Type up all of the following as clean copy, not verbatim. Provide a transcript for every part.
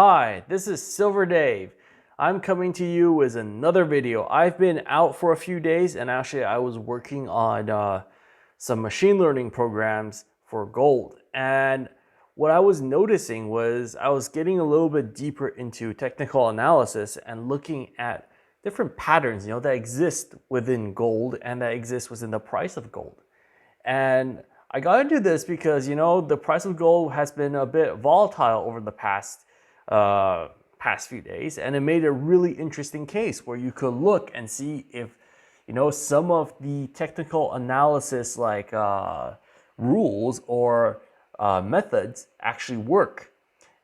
Hi, this is Silver Dave. I'm coming to you with another video. I've been out for a few days and actually I was working on some machine learning programs for gold. And what I was noticing was I was getting a little bit deeper into technical analysis and looking at different patterns, that exist within gold and that exist within the price of gold. And I got into this because, the price of gold has been a bit volatile over the past few days, and it made a really interesting case where you could look and see if, some of the technical analysis like rules or methods actually work.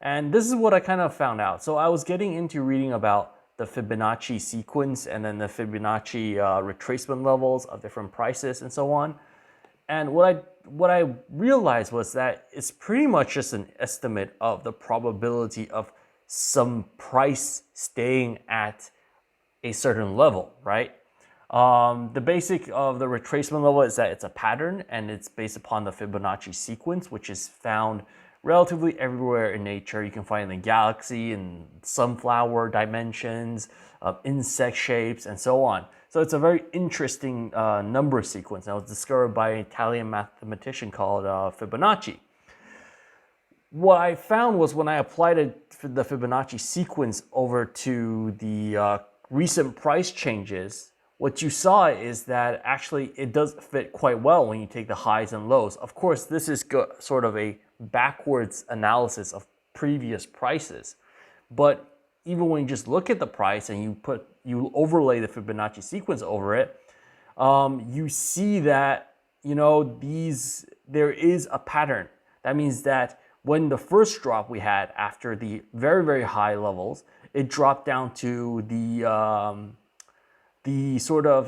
And this is what I kind of found out. So I was getting into reading about the Fibonacci sequence and then the Fibonacci retracement levels of different prices and so on. And what I realized was that it's pretty much just an estimate of the probability of some price staying at a certain level, right? The basic of the retracement level is that it's a pattern and it's based upon the Fibonacci sequence, which is found relatively everywhere in nature. You can find it in the galaxy, in sunflower dimensions, insect shapes, and so on. So it's a very interesting number sequence. That was discovered by an Italian mathematician called Fibonacci. What I found was when I applied the Fibonacci sequence over to the recent price changes, what you saw is that actually it does fit quite well when you take the highs and lows. Of course, this is sort of a backwards analysis of previous prices. But even when you just look at the price and you overlay the Fibonacci sequence over it, you see that, there is a pattern. That means that when the first drop we had after the very, very high levels, it dropped down to the sort of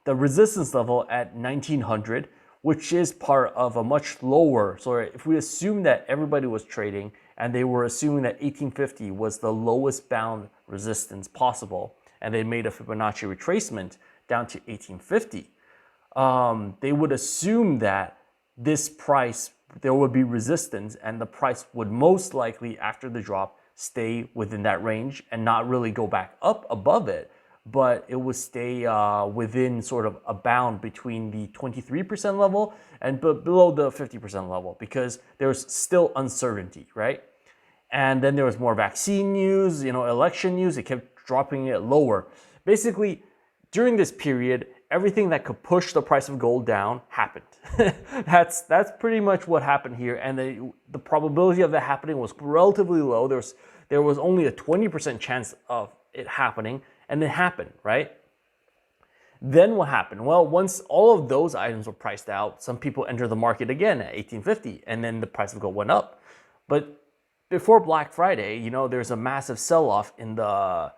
the resistance level at 1900, which is part of a much lower. So if we assume that everybody was trading and they were assuming that 1850 was the lowest bound resistance possible, and they made a Fibonacci retracement down to 1850, they would assume that this price, there would be resistance and the price would most likely, after the drop, stay within that range and not really go back up above it, but it would stay within sort of a bound between the 23% level and below the 50% level because there's still uncertainty, right? And then there was more vaccine news, election news. It kept dropping it lower. Basically, during this period, everything that could push the price of gold down happened. That's pretty much what happened here. And the probability of that happening was relatively low. There was only a 20% chance of it happening, and it happened, right? Then what happened? Well, once all of those items were priced out, some people entered the market again at 1850, and then the price of gold went up. But before Black Friday, there's a massive sell-off in the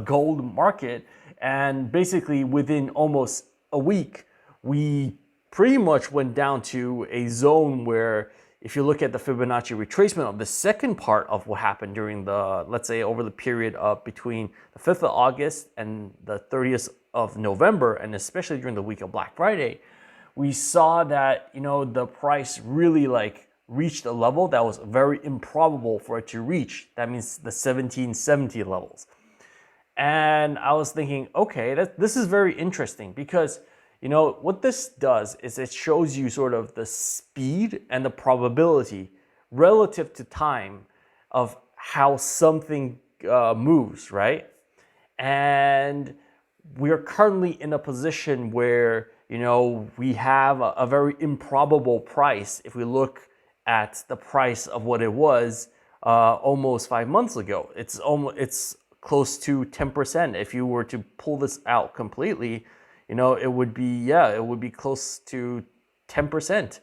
gold market, and basically within almost a week, we pretty much went down to a zone where, if you look at the Fibonacci retracement of the second part of what happened during let's say over the period of between the 5th of August and the 30th of November, and especially during the week of Black Friday, we saw that, the price really reached a level that was very improbable for it to reach. That means the 1770 levels. And I was thinking, okay, this is very interesting because, what this does is it shows you sort of the speed and the probability relative to time of how something moves, right? And we're currently in a position where, we have a very improbable price if we look at the price of what it was almost 5 months ago. It's close to 10%. If you were to pull this out completely, it would be close to 10%.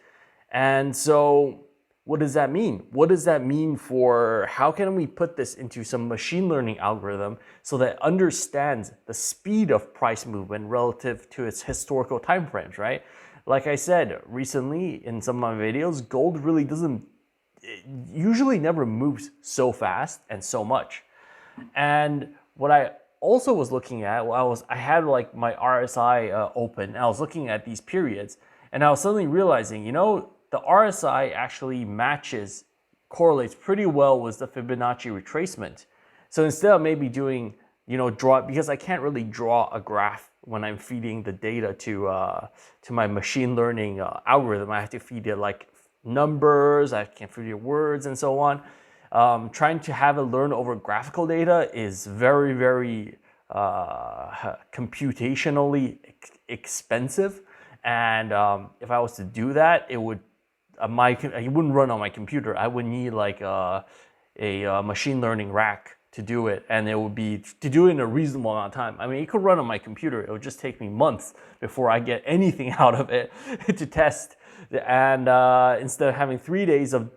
And so what does that mean? What does that mean for how can we put this into some machine learning algorithm so that it understands the speed of price movement relative to its historical timeframes, right? Like I said recently in some of my videos, gold really usually never moves so fast and so much. And what I also was looking at, I had my RSI open, and I was looking at these periods, and I was suddenly realizing, the RSI actually matches correlates pretty well with the Fibonacci retracement. So instead of maybe doing, draw, because I can't really draw a graph when I'm feeding the data to my machine learning algorithm. I have to feed it like numbers, I can feed it words and so on. Trying to have it learn over graphical data is very, very computationally expensive. And if I was to do that, it would it wouldn't run on my computer. I would need like a machine learning rack to do it, and it would be to do it in a reasonable amount of time. I mean, it could run on my computer. It would just take me months before I get anything out of it to test. And instead of having 3 days of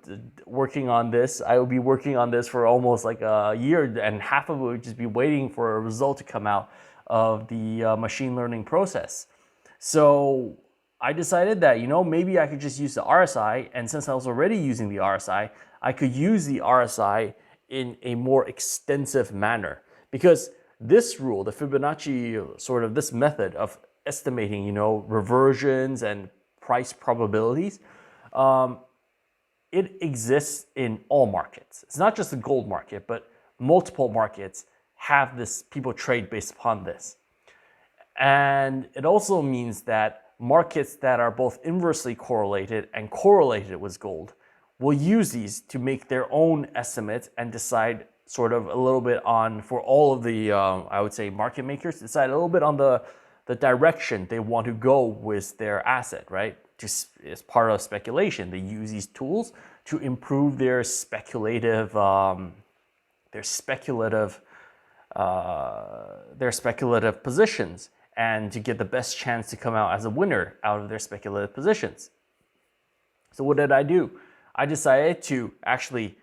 working on this, I would be working on this for almost like a year, and half of it would just be waiting for a result to come out of the machine learning process. So I decided that, maybe I could just use the RSI, and since I was already using the RSI, I could use the RSI in a more extensive manner. Because this rule, the Fibonacci, sort of this method of estimating, reversions and price probabilities, it exists in all markets. It's not just the gold market, but multiple markets have this, people trade based upon this. And it also means that markets that are both inversely correlated and correlated with gold will use these to make their own estimates and decide sort of a little bit on, for all of the, I would say, market makers, decide a little bit on the direction they want to go with their asset, right? Just as part of speculation, they use these tools to improve their speculative positions, and to get the best chance to come out as a winner out of their speculative positions. So what did I do? I decided to actually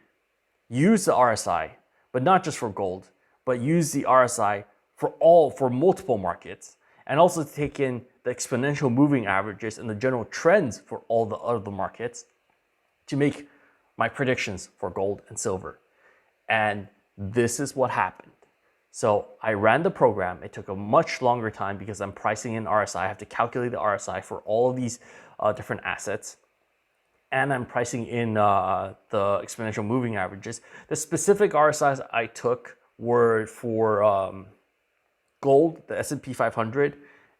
use the RSI, but not just for gold, but use the RSI for multiple markets, and also take in the exponential moving averages and the general trends for all the other markets to make my predictions for gold and silver. And this is what happened. So I ran the program. It took a much longer time because I'm pricing in RSI. I have to calculate the RSI for all of these different assets. And I'm pricing in the exponential moving averages. The specific RSIs I took were for gold, the S&P 500,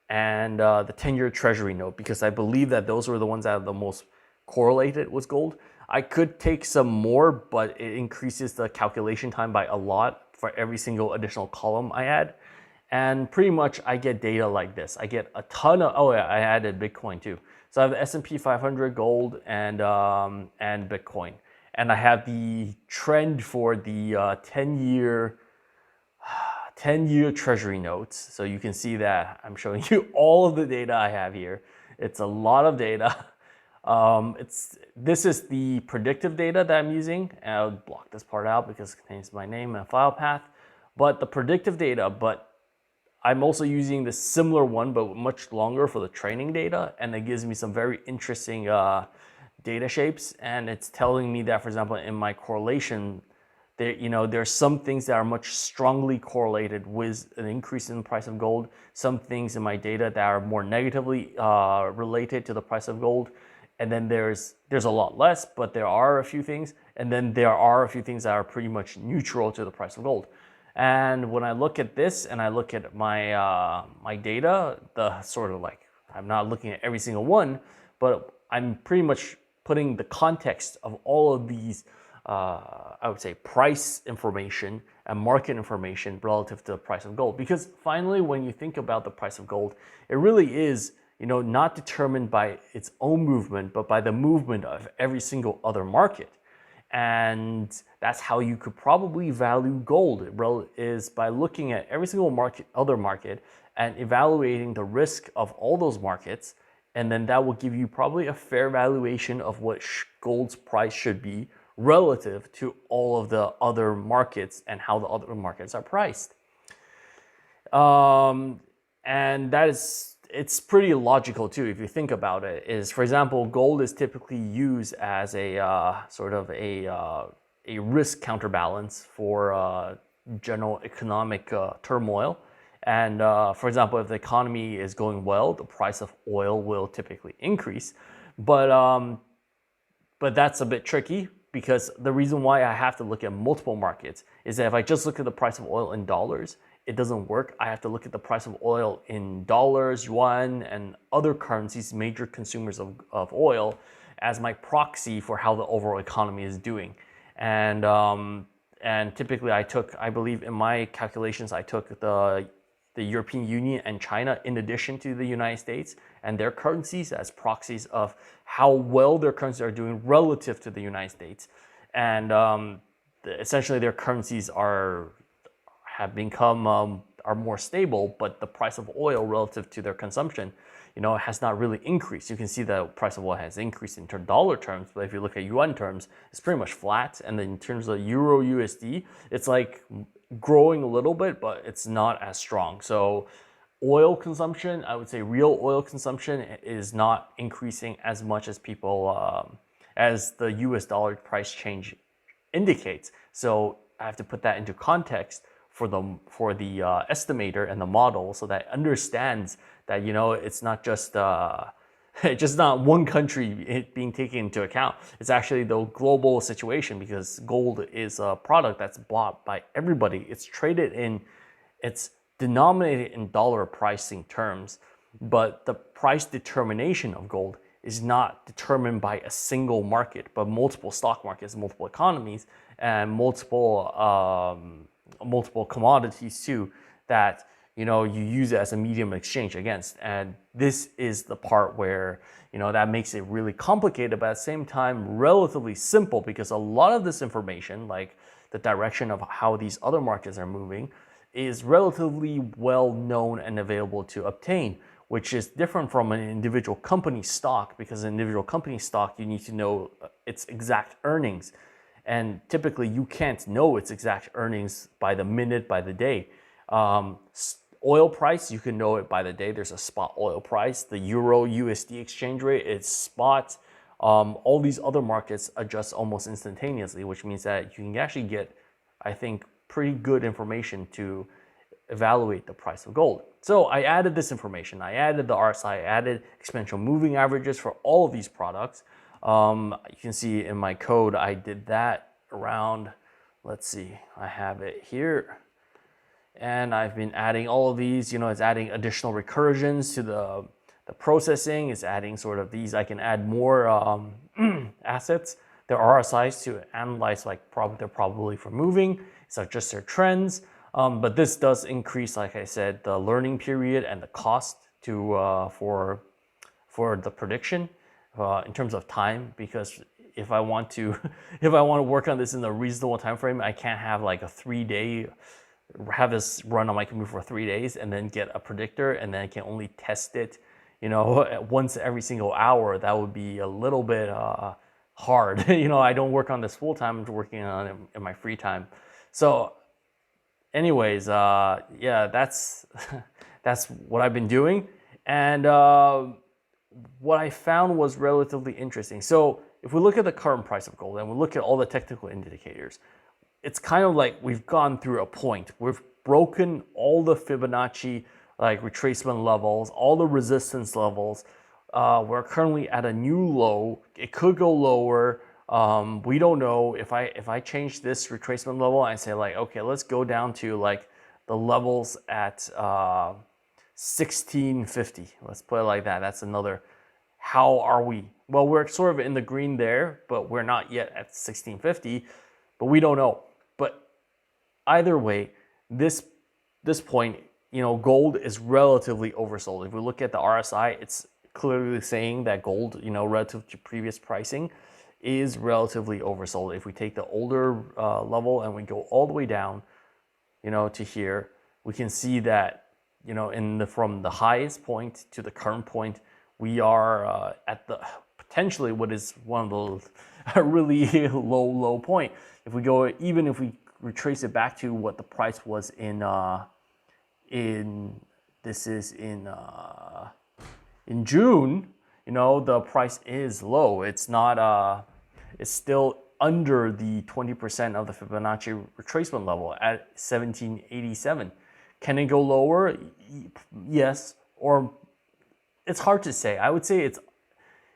and the 10-year treasury note, because I believe that those were the ones that are the most correlated with gold. I could take some more, but it increases the calculation time by a lot for every single additional column I add. And pretty much I get data like this. I get a ton of, oh yeah, I added Bitcoin too. So I have the S&P 500, gold, and Bitcoin. And I have the trend for the 10-year treasury notes. So you can see that I'm showing you all of the data I have here. It's a lot of data. This is the predictive data that I'm using. And I'll block this part out because it contains my name and file path. But the predictive data, but I'm also using the similar one, but much longer for the training data. And it gives me some very interesting data shapes. And it's telling me that, for example, in my correlation, there's some things that are much strongly correlated with an increase in the price of gold. Some things in my data that are more negatively related to the price of gold. And then there's a lot less, but there are a few things. And then there are a few things that are pretty much neutral to the price of gold. And when I look at this and I look at my my data, the sort of like, I'm not looking at every single one, but I'm pretty much putting the context of all of these, I would say, price information and market information relative to the price of gold. Because finally, when you think about the price of gold, it really is, not determined by its own movement, but by the movement of every single other market. And that's how you could probably value gold, is by looking at every single other market and evaluating the risk of all those markets. And then that will give you probably a fair valuation of what gold's price should be relative to all of the other markets and how the other markets are priced. And it's pretty logical too, if you think about it. Is, for example, gold is typically used as a sort of a risk counterbalance for general economic turmoil. And for example, if the economy is going well, the price of oil will typically increase. But that's a bit tricky because the reason why I have to look at multiple markets is that if I just look at the price of oil in dollars, it doesn't work. I have to look at the price of oil in dollars, yuan, and other currencies, major consumers of oil, as my proxy for how the overall economy is doing. And typically I believe in my calculations, I took the European Union and China in addition to the United States and their currencies as proxies of how well their currencies are doing relative to the United States. And essentially their currencies have become are more stable, but the price of oil relative to their consumption, has not really increased. You can see the price of oil has increased in dollar terms, but if you look at yuan terms, it's pretty much flat. And then in terms of Euro USD, it's like growing a little bit, but it's not as strong. So oil consumption, I would say real oil consumption is not increasing as much as people, as the US dollar price change indicates. So I have to put that into context for the estimator and the model, so that it understands that it's not just just not one country being taken into account. It's actually the global situation, because gold is a product that's bought by everybody. It's denominated in dollar pricing terms, but the price determination of gold is not determined by a single market, but multiple stock markets, multiple economies, and multiple commodities too, that you use it as a medium of exchange against. And this is the part where that makes it really complicated, but at the same time relatively simple, because a lot of this information, like the direction of how these other markets are moving, is relatively well known and available to obtain, which is different from an individual company stock, because an individual company stock, you need to know its exact earnings. And typically you can't know its exact earnings by the minute, by the day. Oil price, you can know it by the day. There's a spot oil price. The Euro USD exchange rate is spot. All these other markets adjust almost instantaneously, which means that you can actually get, I think, pretty good information to evaluate the price of gold. So I added this information. I added the RSI, I added exponential moving averages for all of these products. You can see in my code, I did that around, let's see, I have it here. And I've been adding all of these, it's adding additional recursions to the processing. It's adding sort of these. I can add more assets, their RSIs, to analyze, like they're probably for moving. So just their trends. But this does increase, like I said, the learning period and the cost for the prediction in terms of time, because if I want to work on this in a reasonable time frame, I can't have like a 3-day, have this run on my computer for 3 days and then get a predictor, and then I can only test it once every single hour. That would be a little bit hard. I don't work on this full time. I'm working on it in my free time. So anyways, yeah, that's what I've been doing. And what I found was relatively interesting. So if we look at the current price of gold and we look at all the technical indicators, it's kind of like we've gone through a point. We've broken all the Fibonacci like retracement levels, all the resistance levels. We're currently at a new low. It could go lower. We don't know. If I change this retracement level and say like, okay, let's go down to like the levels at 1650. Let's put it like that. That's another. How are we? Well, we're sort of in the green there, but we're not yet at 1650. But we don't know. But either way, this point, gold is relatively oversold. If we look at the RSI, it's clearly saying that gold, relative to previous pricing, is relatively oversold. If we take the older level and we go all the way down, to here, we can see that, from the highest point to the current point, we are at the potentially what is one of the really low point. If we go, even if we retrace it back to what the price was in June, the price is low. It's not it's still under the 20% of the Fibonacci retracement level at 1787. Can it go lower? Yes, or it's hard to say. I would say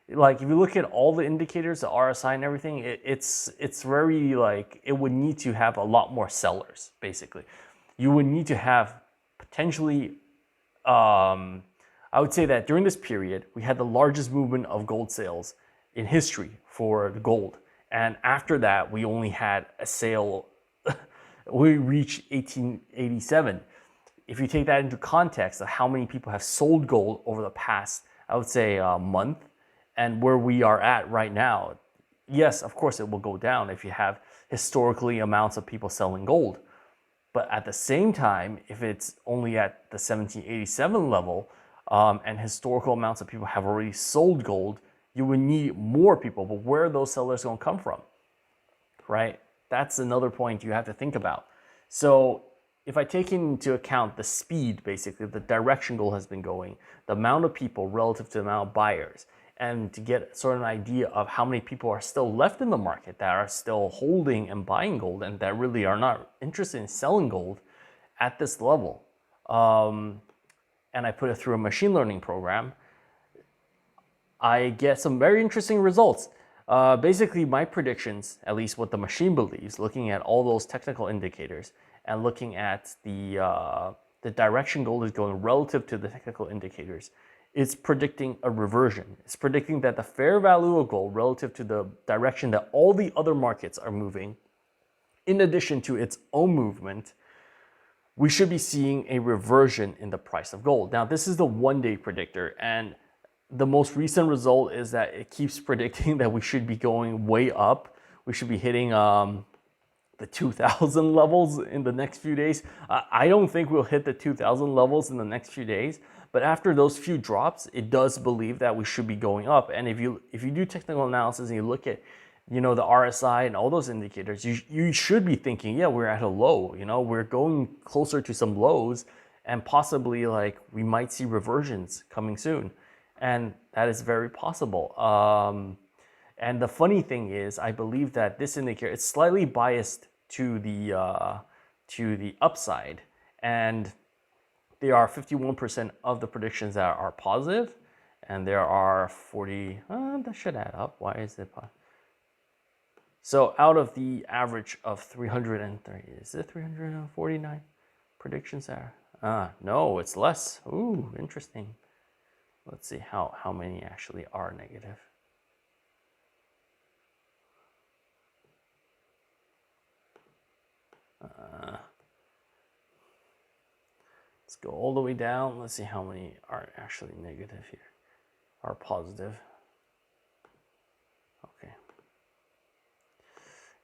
like if you look at all the indicators, the RSI and everything, it's very like it would need to have a lot more sellers. Basically, you would need to have potentially. I would say that during this period, we had the largest movement of gold sales in history for the gold, and after that, we only had a sale. We reached 1887. If you take that into context of how many people have sold gold over the past, I would say a month, and where we are at right now, yes, of course it will go down if you have historically amounts of people selling gold. But at the same time, if it's only at the 1787 level and historical amounts of people have already sold gold, you would need more people. But where are those sellers going to come from, right? That's another point you have to think about. So if I take into account the speed, basically, the direction gold has been going, the amount of people relative to the amount of buyers, and to get sort of an idea of how many people are still left in the market that are still holding and buying gold and that really are not interested in selling gold at this level. And I put it through a machine learning program, I get some very interesting results. Basically, my predictions, at least what the machine believes, looking at all those technical indicators and looking at the direction gold is going relative to the technical indicators, it's predicting a reversion. It's predicting that the fair value of gold relative to the direction that all the other markets are moving, in addition to its own movement, we should be seeing a reversion in the price of gold. Now, this is the one-day predictor, and the most recent result is that it keeps predicting that we should be going way up. We should be hitting the 2000 levels in the next few days. I don't think we'll hit the 2000 levels in the next few days, but after those few drops, it does believe that we should be going up. And if you do technical analysis and you look at, the RSI and all those indicators, you should be thinking, yeah, we're at a low. We're going closer to some lows, and possibly like we might see reversions coming soon, and that is very possible. And the funny thing is, I believe that this indicator is slightly biased to the upside, and there are 51% of the predictions that are positive, and there are 40. That should add up. Why is it positive? So out of the average of 330, is it 349 predictions there? No, it's less. Ooh, interesting. Let's see how many actually are negative. Let's go all the way down. Let's see how many are actually negative here, are positive. Okay.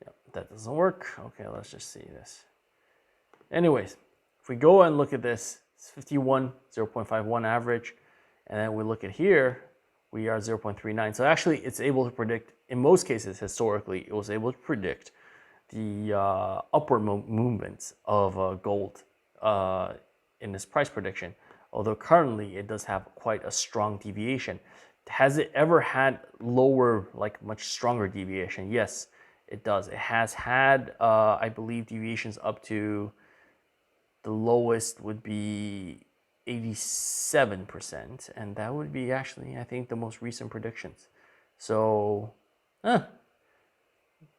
Yep, that doesn't work. Okay, let's just see this. Anyways, if we go and look at this, it's 51, 0.51 average. And then we look at here, we are 0.39. So actually it's able to predict, in most cases historically, it was able to predict the upward movements of gold in this price prediction. Although currently it does have quite a strong deviation. Has it ever had lower, like much stronger deviation? Yes, it does. It has had, I believe, deviations up to the lowest would be 87%, and that would be actually, I think, the most recent predictions. So,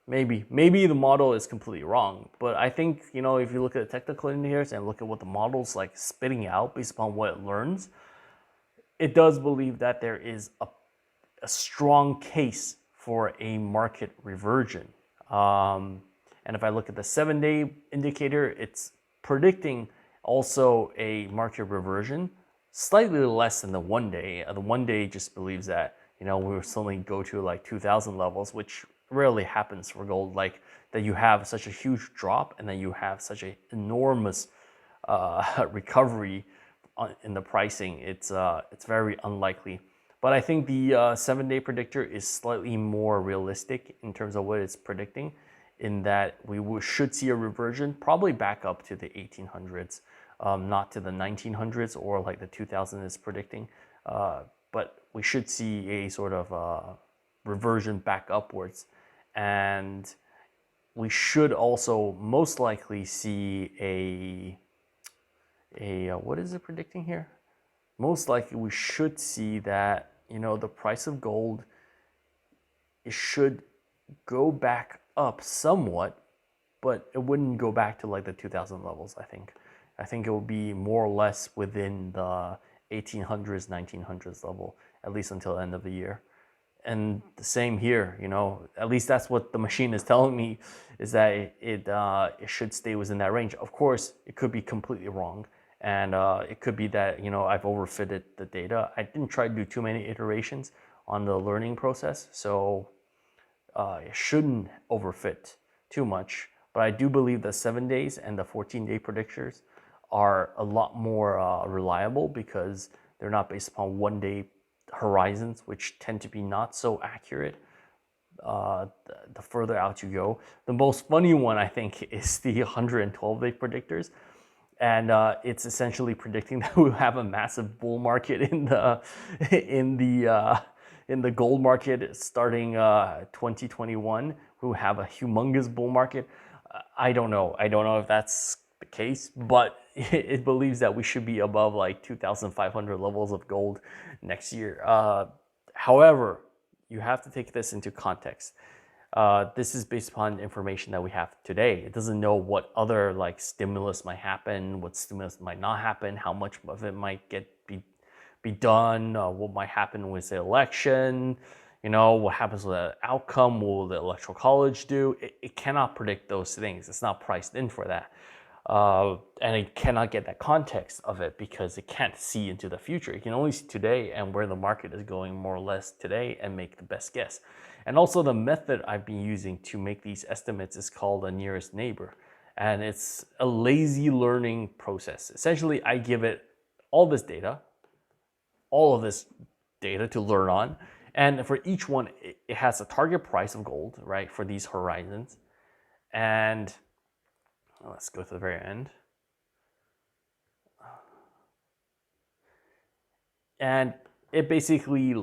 maybe the model is completely wrong, but I think, if you look at the technical indicators and look at what the model's like spitting out based upon what it learns, it does believe that there is a strong case for a market reversion. And if I look at the 7-day indicator, it's predicting also a market reversion, slightly less than the 1-day. The 1-day just believes that, we will suddenly go to like 2000 levels, which rarely happens for gold, like that you have such a huge drop and then you have such an enormous recovery in the pricing. It's very unlikely. But I think the 7-day predictor is slightly more realistic in terms of what it's predicting, in that we should see a reversion probably back up to the 1800s, not to the 1900s or like the 2000 is predicting, but we should see a sort of reversion back upwards. And we should also most likely see a what is it predicting here? Most likely we should see that the price of gold, it should go back up somewhat, but it wouldn't go back to like the 2000 levels, I think. I think it will be more or less within the 1800s, 1900s level, at least until the end of the year. And the same here, at least that's what the machine is telling me, is that it should stay within that range. Of course, it could be completely wrong. And it could be that, I've overfitted the data. I didn't try to do too many iterations on the learning process, so it shouldn't overfit too much. But I do believe the 7 days and the 14-day predictors are a lot more reliable because they're not based upon 1-day horizons, which tend to be not so accurate the further out you go. The most funny one, I think, is the 112-day predictors. And it's essentially predicting that we'll have a massive bull market in the gold market starting 2021. We'll have a humongous bull market. I don't know if that's the case, but it believes that we should be above like 2,500 levels of gold next year. However, you have to take this into context. This is based upon information that we have today. It doesn't know what other like stimulus might happen, what stimulus might not happen, how much of it might be done, what might happen with the election, what happens with the outcome, what will the electoral college do. It cannot predict those things. It's not priced in for that. And it cannot get that context of it because it can't see into the future. It can only see today and where the market is going more or less today and make the best guess. And also the method I've been using to make these estimates is called a nearest neighbor. And it's a lazy learning process. Essentially, I give it all of this data to learn on. And for each one, it has a target price of gold, right, for these horizons. And let's go to the very end. And it basically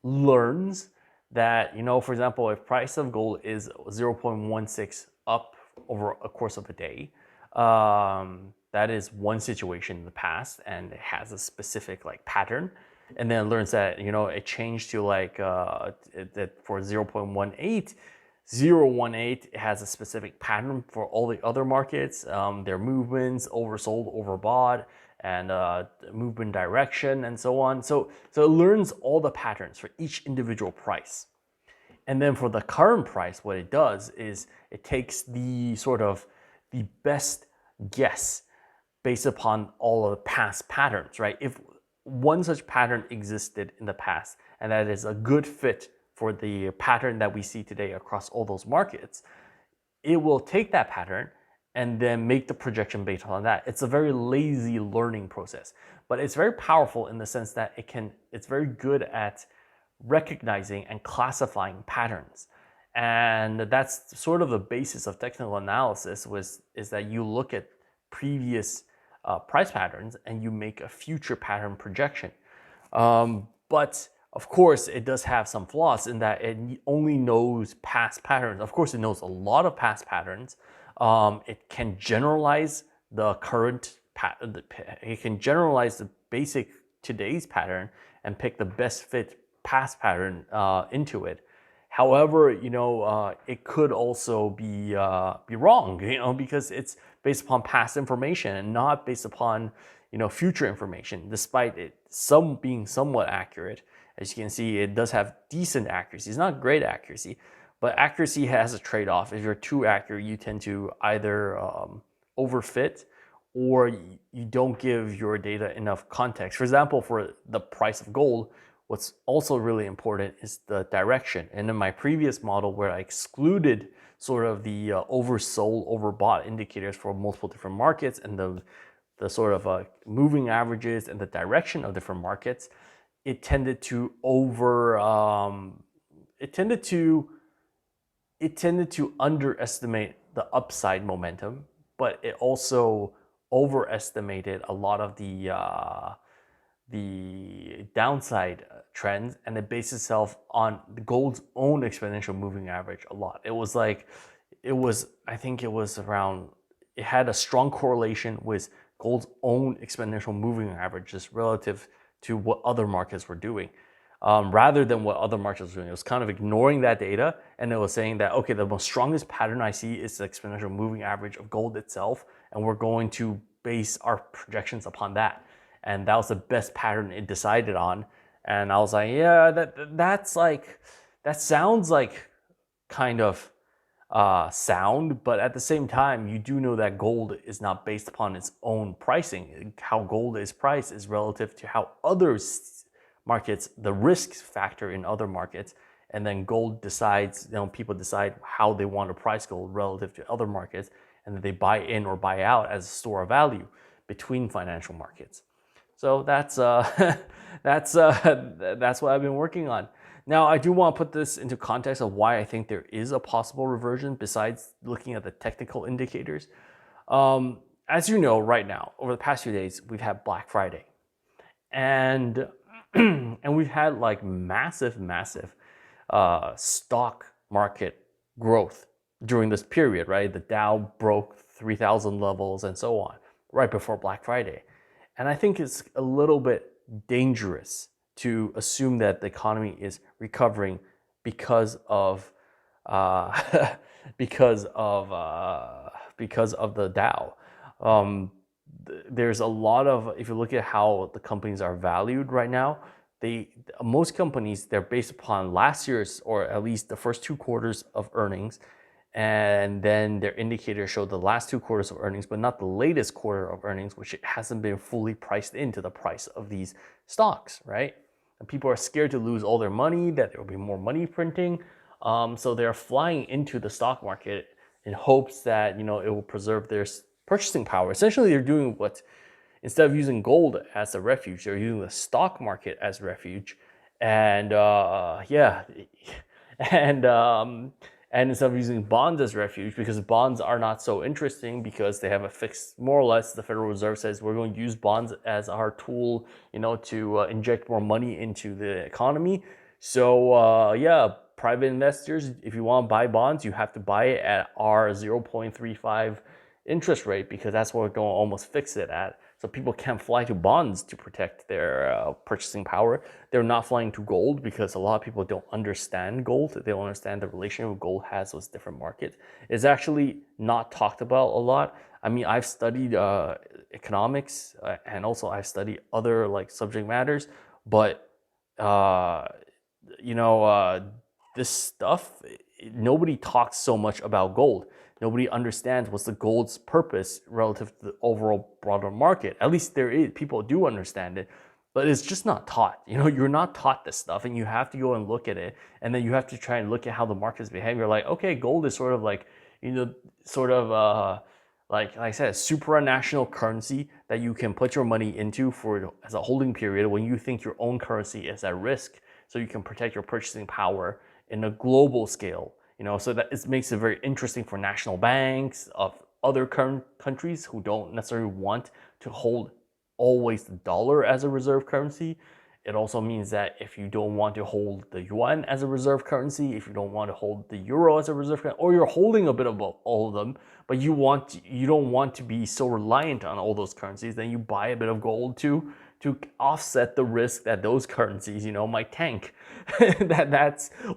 learns that, for example, if price of gold is 0.16 up over a course of a day, that is one situation in the past, and it has a specific like pattern. And then it learns that, it changed to like that for 0.18, it has a specific pattern for all the other markets, their movements, oversold, overbought, and movement direction, and so on. So it learns all the patterns for each individual price. And then for the current price, what it does is it takes the sort of the best guess based upon all of the past patterns, right? If one such pattern existed in the past, and that is a good fit for the pattern that we see today across all those markets, it will take that pattern and then make the projection based on that. It's a very lazy learning process, but it's very powerful in the sense that it's very good at recognizing and classifying patterns. And that's sort of the basis of technical analysis is that you look at previous price patterns and you make a future pattern projection. But of course, it does have some flaws in that it only knows past patterns. Of course, it knows a lot of past patterns. It can generalize the current pattern. It can generalize the basic today's pattern and pick the best fit past pattern into it. However, it could also be wrong, because it's based upon past information and not based upon future information. Despite it being somewhat accurate, as you can see, it does have decent accuracy. It's not great accuracy, but accuracy has a trade-off. If you're too accurate, you tend to either overfit or you don't give your data enough context. For example, for the price of gold, what's also really important is the direction. And in my previous model where I excluded sort of the oversold, overbought indicators for multiple different markets and the sort of moving averages and the direction of different markets, it tended to underestimate the upside momentum, but it also overestimated a lot of the downside trends, and it based itself on the gold's own exponential moving average a lot. I think it was around, it had a strong correlation with gold's own exponential moving averages relative to what other markets were doing. rather than what other markets were doing. It was kind of ignoring that data, and it was saying that, okay, the most strongest pattern I see is the exponential moving average of gold itself, and we're going to base our projections upon that. And that was the best pattern it decided on. And I was like, yeah, that sounds like kind of sound, but at the same time, you do know that gold is not based upon its own pricing. How gold is priced is relative to how other markets, the risk factor in other markets, and then gold decides, people decide how they want to price gold relative to other markets, and then they buy in or buy out as a store of value between financial markets. So that's that's what I've been working on. Now, I do want to put this into context of why I think there is a possible reversion besides looking at the technical indicators. As you know, right now, over the past few days, we've had Black Friday. And and we've had like massive stock market growth during this period, right? The Dow broke 3,000 levels and so on right before Black Friday. And I think it's a little bit dangerous to assume that the economy is recovering because of because of the Dow. There's a lot of, if you look at how the companies are valued right now, most companies, they're based upon last year's, or at least the first 2 quarters of earnings, and then their indicators show the last 2 quarters of earnings, but not the latest quarter of earnings, which hasn't been fully priced into the price of these stocks, right? And people are scared to lose all their money, that there will be more money printing, so they're flying into the stock market in hopes that, it will preserve their purchasing power. Essentially, they're doing what, instead of using gold as a refuge, they're using the stock market as refuge. And and instead of using bonds as refuge, because bonds are not so interesting because they have a fixed, more or less, the Federal Reserve says we're going to use bonds as our tool, to inject more money into the economy. So private investors, if you want to buy bonds, you have to buy it at our 0.35 interest rate, because that's what we're going to almost fix it at. So people can't fly to bonds to protect their purchasing power. They're not flying to gold because a lot of people don't understand gold. They don't understand the relationship gold has with different markets. It's actually not talked about a lot. I mean, I've studied economics and also I've studied other subject matters, but this stuff, nobody talks so much about gold. Nobody understands what's the gold's purpose relative to the overall broader market. At least people do understand it, but it's just not taught. You're not taught this stuff, and you have to go and look at it, and then you have to try and look at how the market's behaving. You're like, okay, gold is sort of like I said, a supranational currency that you can put your money into as a holding period when you think your own currency is at risk, so you can protect your purchasing power in a global scale. So that it makes it very interesting for national banks of other countries who don't necessarily want to hold always the dollar as a reserve currency. It also means that if you don't want to hold the yuan as a reserve currency, if you don't want to hold the euro as a reserve currency, or you're holding a bit of all of them, but you don't want to be so reliant on all those currencies, then you buy a bit of gold to offset the risk that those currencies, might tank.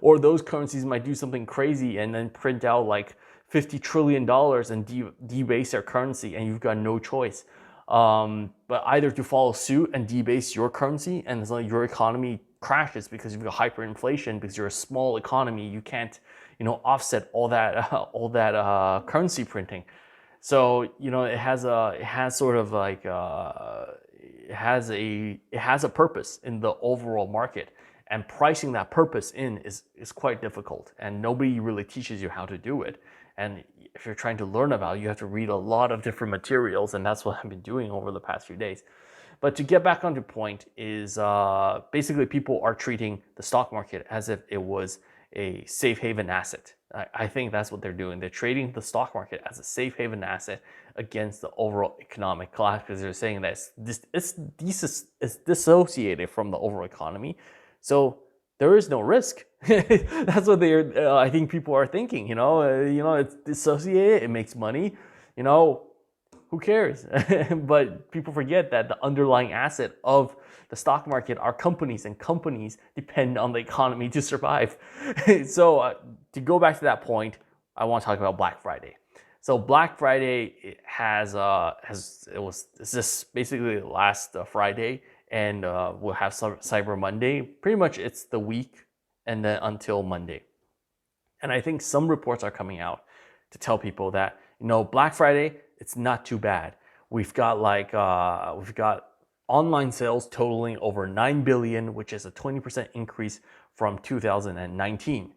Or those currencies might do something crazy and then print out like $50 trillion and debase their currency, and you've got no choice. But either to follow suit and debase your currency, and it's like your economy crashes because you've got hyperinflation, because you're a small economy, you can't, offset all that currency printing. So it has a purpose in the overall market, and pricing that purpose in is quite difficult, and nobody really teaches you how to do it. And if you're trying to learn about it, you have to read a lot of different materials, and that's what I've been doing over the past few days. But to get back onto point is basically people are treating the stock market as if it was a safe haven asset. I think that's what they're doing. They're trading the stock market as a safe haven asset against the overall economic collapse, because they're saying that it's dissociated from the overall economy. So there is no risk. That's what I think people are thinking. It's dissociated. It makes money. who cares? But people forget that the underlying asset of the stock market are companies, and companies depend on the economy to survive. So to go back to that point, I want to talk about Black Friday. So Black Friday it's just basically last Friday, and we'll have Cyber Monday. Pretty much it's the week and then until Monday. And I think some reports are coming out to tell people that, Black Friday, it's not too bad. We've got online sales totaling over 9 billion, which is a 20% increase from 2019.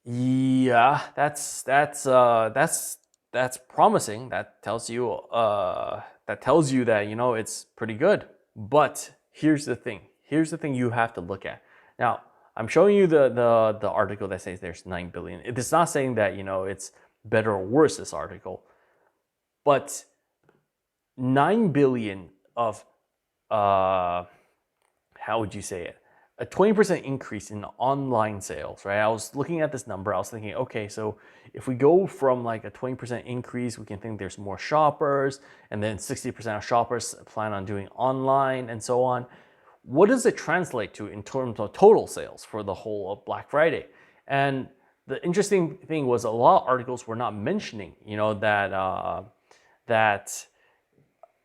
Yeah, that's promising. That tells you that it's pretty good. But here's the thing. Here's the thing you have to look at. Now, I'm showing you the article that says there's 9 billion. It's not saying that it's better or worse, this article, but 9 billion of how would you say it? A 20% increase in online sales, right? I was looking at this number. I was thinking, okay, so if we go from like a 20% increase, we can think there's more shoppers, and then 60% of shoppers plan on doing online and so on. What does it translate to in terms of total sales for the whole of Black Friday? And the interesting thing was a lot of articles were not mentioning,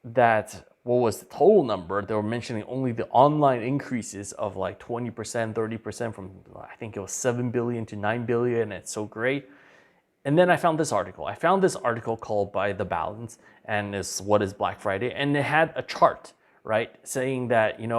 that what was the total number. They were mentioning only the online increases of like 20%, 30% from, I think it was 7 billion to 9 billion. It's so great. And then I found this article. I found this article called By the Balance, and it's what is Black Friday. And it had a chart, right, saying that, in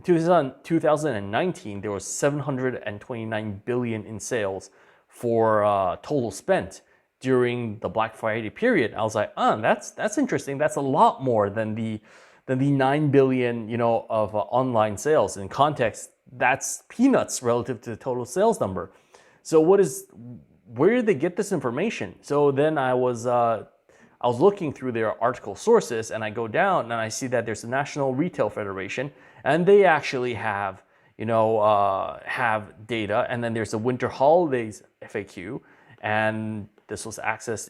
2019, there was 729 billion in sales for total spent during the Black Friday period. I was like, that's interesting. That's a lot more than the 9 billion, of online sales. In context, that's peanuts relative to the total sales number. So where did they get this information? So then I was looking through their article sources, and I go down and I see that there's the National Retail Federation, and they actually have have data. And then there's the Winter Holidays FAQ, and this was accessed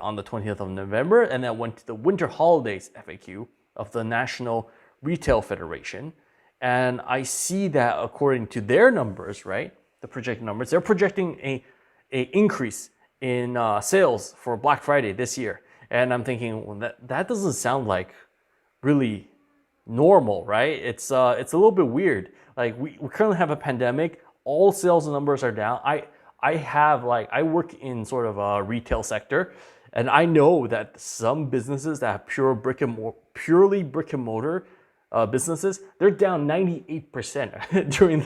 on the 20th of November, and then went to the Winter Holidays FAQ of the National Retail Federation. And I see that according to their numbers, right, the projected numbers, they're projecting a increase in sales for Black Friday this year. And I'm thinking, well, that doesn't sound like really normal, right? It's a little bit weird. Like we currently have a pandemic. All sales numbers are down. I work in sort of a retail sector, and I know that some businesses that have purely brick and mortar businesses, they're down 98% during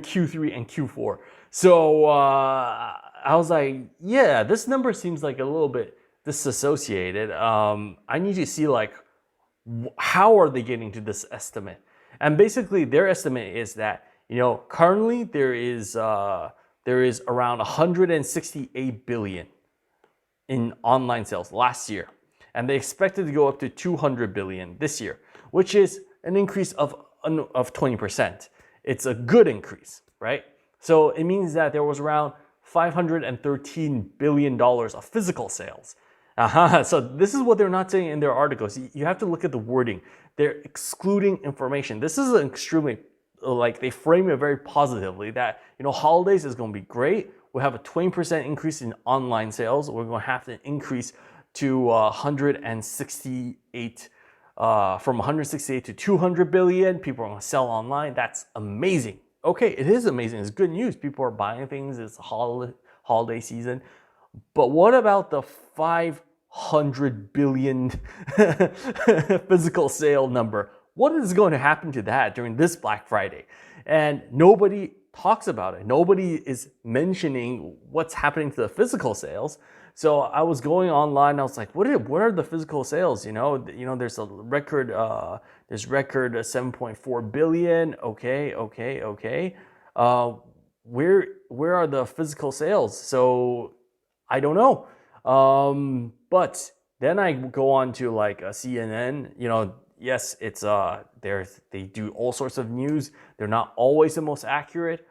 Q3 and Q4. So I was like, yeah, this number seems like a little bit disassociated. I need to see like how are they getting to this estimate? And basically, their estimate is that currently there is around 168 billion in online sales last year, and they expected to go up to 200 billion this year, which is an increase of 20%. It's a good increase, right? So it means that there was around $513 billion of physical sales. So this is what they're not saying in their articles. You have to look at the wording. They're excluding information. This is an extremely, they frame it very positively that, holidays is going to be great. We'll have a 20% increase in online sales. We're going to have to increase to 168, from 168 to 200 billion. People are going to sell online. That's amazing. Okay, it is amazing. It's good news. People are buying things. It's holiday season. But what about the 500 billion physical sale number? What is going to happen to that during this Black Friday? And nobody talks about it. Nobody is mentioning what's happening to the physical sales. So I was going online. I was like, what are the physical sales? There's a record. There's record 7.4 billion. Okay. Where are the physical sales? So I don't know. But then I go on to like a CNN. Yes, it's they do all sorts of news. They're not always the most accurate,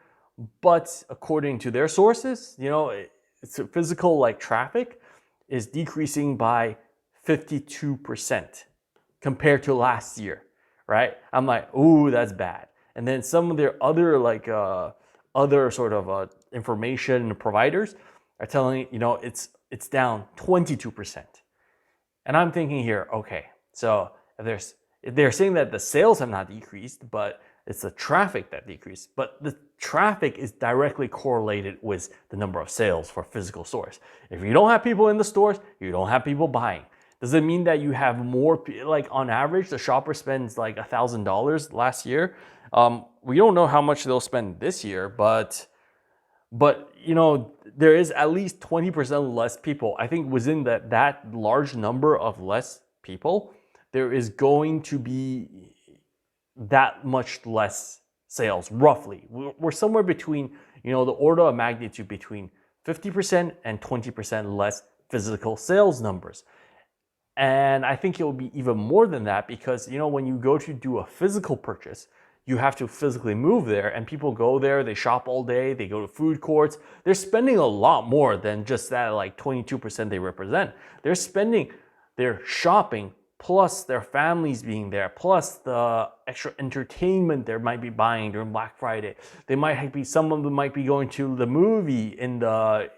but according to their sources, it's physical like traffic. is decreasing by 52% compared to last year, right? I'm like, ooh, that's bad. And then some of their other other sort of information providers are telling it's down 22%. And I'm thinking here, okay, so if they're saying that the sales have not decreased, but it's the traffic that decreased. But the traffic is directly correlated with the number of sales for physical stores. If you don't have people in the stores, you don't have people buying. Does it mean that you have more, like on average, the shopper spends like $1,000 last year? We don't know how much they'll spend this year, but there is at least 20% less people. I think within that large number of less people, there is going to be that much less sales, roughly. We're somewhere between, the order of magnitude between 50% and 20% less physical sales numbers. And I think it will be even more than that because, when you go to do a physical purchase, you have to physically move there, and people go there, they shop all day, they go to food courts. They're spending a lot more than just that like 22% they represent. They're shopping plus their families being there, plus the extra entertainment they might be buying during Black Friday. Some of them might be going to the movie in the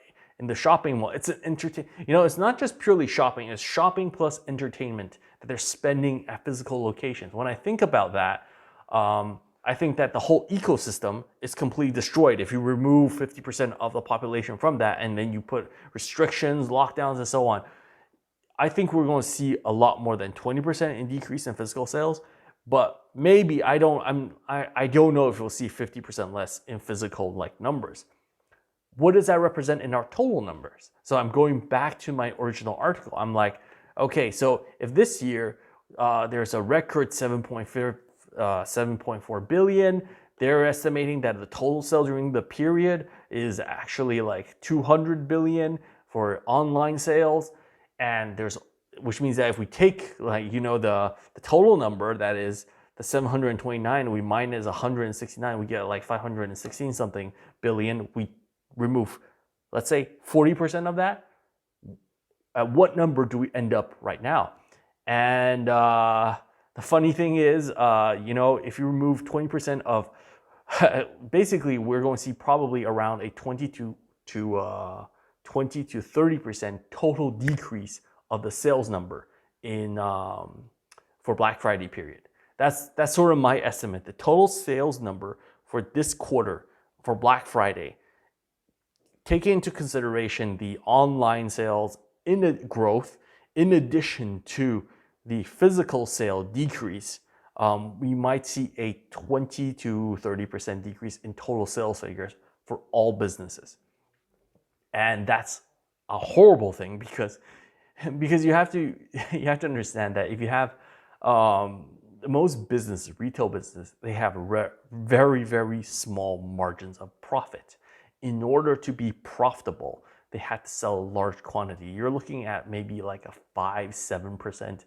shopping mall. It's it's not just purely shopping, it's shopping plus entertainment that they're spending at physical locations. When I think about that, I think that the whole ecosystem is completely destroyed if you remove 50% of the population from that and then you put restrictions, lockdowns, and so on. I think we're going to see a lot more than 20% in decrease in physical sales, but maybe I don't know if we'll see 50% less in physical like numbers. What does that represent in our total numbers? So I'm going back to my original article. I'm like, okay, so if this year there's a record 7.4 billion, they're estimating that the total sales during the period is actually like 200 billion for online sales. And which means that if we take the total number, that is the 729, we minus 169, we get like 516 something billion. We remove, let's say 40% of that. At what number do we end up right now? And the funny thing is, if you remove 20% of, basically we're going to see probably around a 20 to 30% total decrease of the sales number for Black Friday period. That's sort of my estimate. The total sales number for this quarter for Black Friday, taking into consideration the online sales in the growth, in addition to the physical sale decrease, we might see a 20 to 30% decrease in total sales figures for all businesses. And that's a horrible thing because you have to understand that if you have most businesses, retail business, they have very, very small margins of profit. In order to be profitable, they have to sell a large quantity. You're looking at maybe like a 5-7%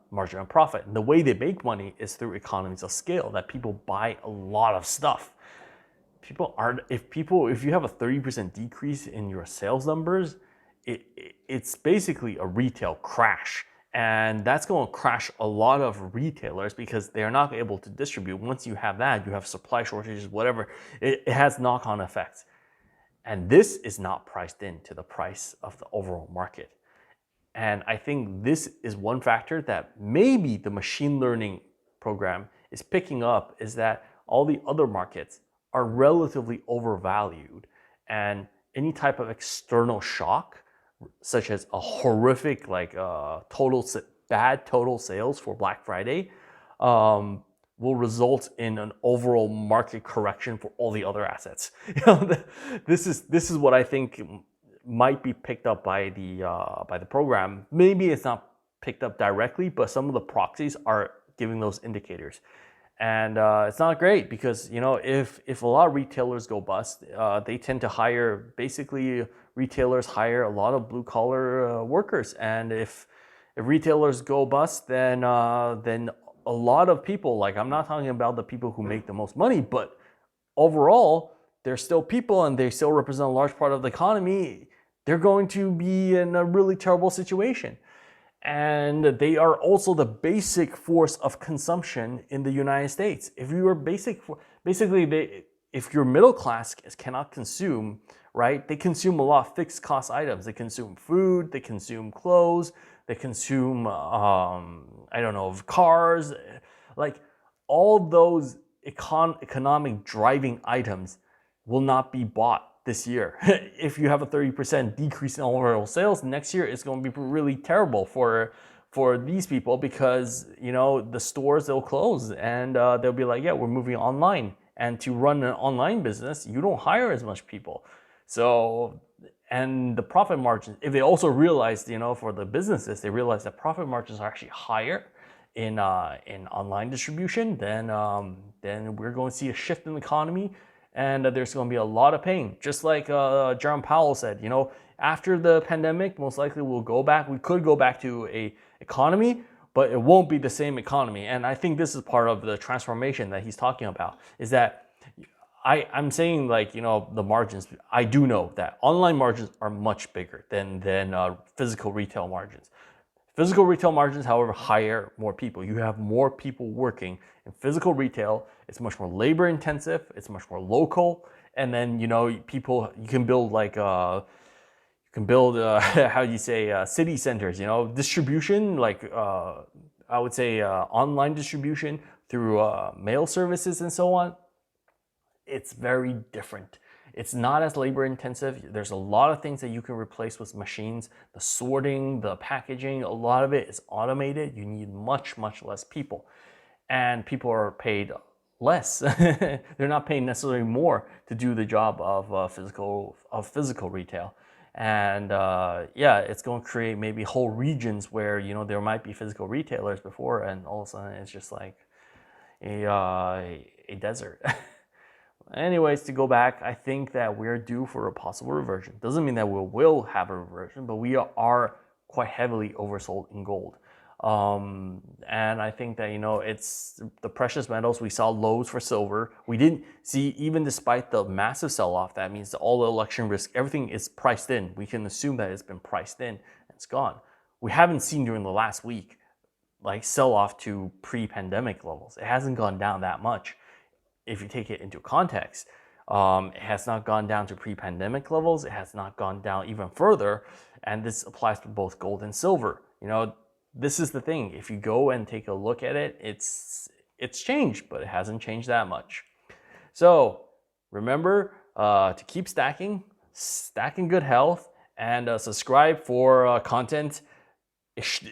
margin of profit. And the way they make money is through economies of scale, that people buy a lot of stuff. If you have a 30% decrease in your sales numbers, it's basically a retail crash. And that's going to crash a lot of retailers because they're not able to distribute. Once you have that, you have supply shortages, whatever, it has knock-on effects. And this is not priced into the price of the overall market. And I think this is one factor that maybe the machine learning program is picking up, is that all the other markets are relatively overvalued. And any type of external shock, such as a horrific bad total sales for Black Friday, will result in an overall market correction for all the other assets. This is what I think might be picked up by the program. Maybe it's not picked up directly, but some of the proxies are giving those indicators. And it's not great because if a lot of retailers go bust, they tend to retailers hire a lot of blue collar workers, and if retailers go bust, then a lot of people, like I'm not talking about the people who make the most money, but overall they're still people and they still represent a large part of the economy. they're going to be in a really terrible situation. And they are also the basic force of consumption in the United States. If you are if your middle class cannot consume, right? They consume a lot of fixed cost items. They consume food, they consume clothes, they consume, I don't know, cars, like all those economic driving items will not be bought this year. If you have a 30% decrease in overall sales, next year it's going to be really terrible for these people, because the stores, they'll close, and they'll be like, yeah, we're moving online. And to run an online business, you don't hire as much people. So, and the profit margins, if they also realized, for the businesses, they realize that profit margins are actually higher in online distribution, then we're going to see a shift in the economy, and there's going to be a lot of pain. Just like Jerome Powell said, after the pandemic, most likely we could go back to a economy, but it won't be the same economy. And I think this is part of the transformation that he's talking about, is that I'm saying, like, the margins, I do know that online margins are much bigger than physical retail margins. Physical retail margins, however, hire more people. You have more people working in physical retail. It's much more labor intensive. It's much more local. And then, people, you can build how do you say, city centers, distribution, like I would say online distribution through mail services and so on. It's very different. It's not as labor intensive. There's a lot of things that you can replace with machines. The sorting, the packaging, a lot of it is automated. You need much, much less people. And people are paid less. They're not paying necessarily more to do the job of physical retail. And yeah, it's going to create maybe whole regions where, there might be physical retailers before, and all of a sudden it's just like a desert. Anyways, to go back, I think that we're due for a possible reversion. Doesn't mean that we will have a reversion, but we are quite heavily oversold in gold. And I think that, it's the precious metals. We saw lows for silver. We didn't see, even despite the massive sell-off, that means that all the election risk, everything is priced in. We can assume that it's been priced in and it's gone. We haven't seen during the last week, like, sell-off to pre-pandemic levels. It hasn't gone down that much. If you take it into context, it has not gone down to pre-pandemic levels. It has not gone down even further. And this applies to both gold and silver. This is the thing. If you go and take a look at it, it's changed, but it hasn't changed that much. So remember to keep stacking, stack in good health, and subscribe for content,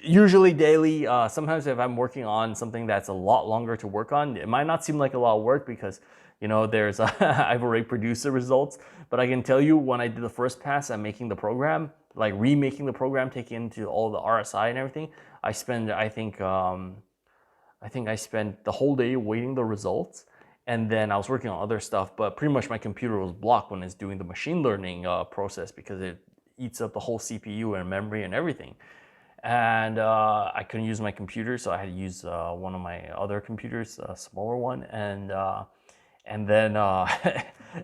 usually daily. Sometimes if I'm working on something that's a lot longer to work on, it might not seem like a lot of work, because there's I've already produced the results. But I can tell you, when I did the first pass at making the program, like remaking the program, taking into all the RSI and everything, I think I spent the whole day waiting the results, and then I was working on other stuff. But pretty much my computer was blocked when it's doing the machine learning process, because it eats up the whole CPU and memory and everything. And I couldn't use my computer, so I had to use one of my other computers, a smaller one, and then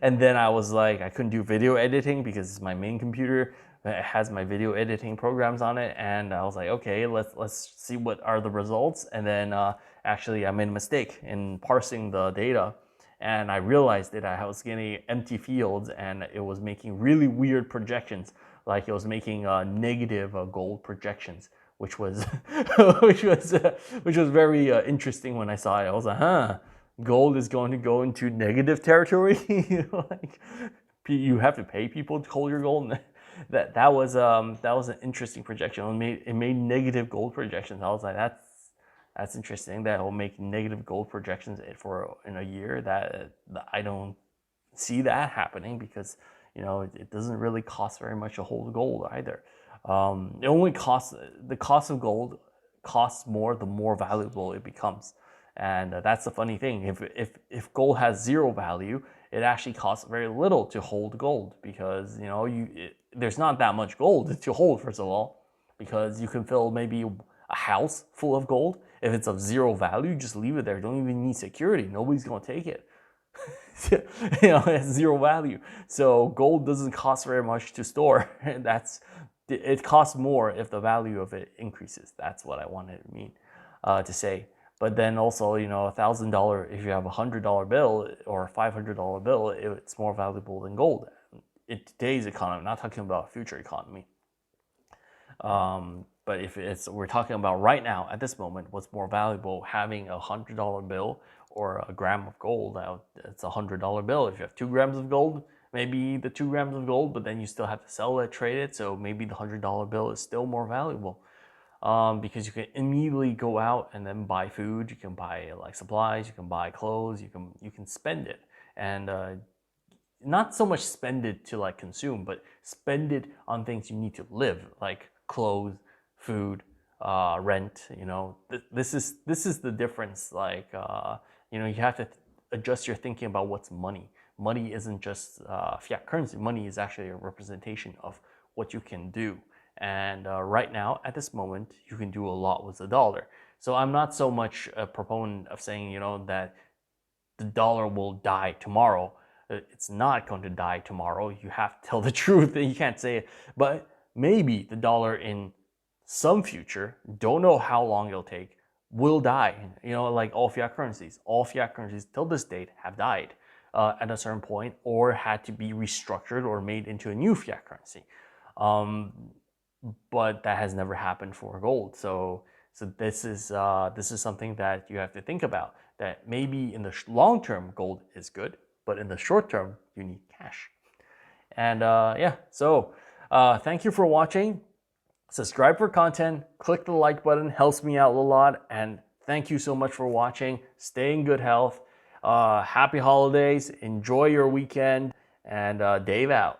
and then I was like, I couldn't do video editing because it's my main computer. It has my video editing programs on it, and I was like, okay, let's see what are the results. And then actually, I made a mistake in parsing the data, and I realized that I was getting empty fields, and it was making really weird projections. Like, it was making negative gold projections, which was which was very interesting when I saw it. I was like, gold is going to go into negative territory. Like, you have to pay people to hold your gold. That was an interesting projection. It made negative gold projections. I was like, that's interesting. That will make negative gold projections in a year. That I don't see that happening, because it doesn't really cost very much to hold gold either. It only costs, the cost of gold costs more the more valuable it becomes. And that's the funny thing. If gold has zero value, it actually costs very little to hold gold, because there's not that much gold to hold, first of all, because you can fill maybe a house full of gold. If it's of zero value, just leave it there. Don't even need security. Nobody's going to take it. you know, it has zero value. So gold doesn't cost very much to store. It costs more if the value of it increases. That's what I wanted to mean to say. But then also, you know, $1,000, if you have $100 bill or a $500 bill, it's more valuable than gold in today's economy. I'm not talking about future economy. But if we're talking about right now at this moment, what's more valuable, having a $100 bill or a gram of gold? It's a $100 bill. If you have 2 grams of gold, maybe the 2 grams of gold, but then you still have to sell it, trade it. So maybe the $100 bill is still more valuable. Because you can immediately go out and then buy food. You can buy like supplies. You can buy clothes. You can spend it, and not so much spend it to like consume, but spend it on things you need to live, like clothes, food, rent. You know, this is the difference. Like you know, you have to adjust your thinking about what's money. Money isn't just fiat currency. Money is actually a representation of what you can do. And right now, at this moment, you can do a lot with the dollar. So I'm not so much a proponent of saying, you know, that the dollar will die tomorrow. It's not going to die tomorrow. You have to tell the truth. You can't say it. But maybe the dollar in some future, don't know how long it'll take, will die. You know, like all fiat currencies. All fiat currencies till this date have died at a certain point, or had to be restructured or made into a new fiat currency. But that has never happened for gold. So this is something that you have to think about. That maybe in the long term, gold is good, but in the short term, you need cash. And yeah, so thank you for watching. Subscribe for content. Click the like button, helps me out a lot. And thank you so much for watching. Stay in good health. Happy holidays. Enjoy your weekend. And Dave out.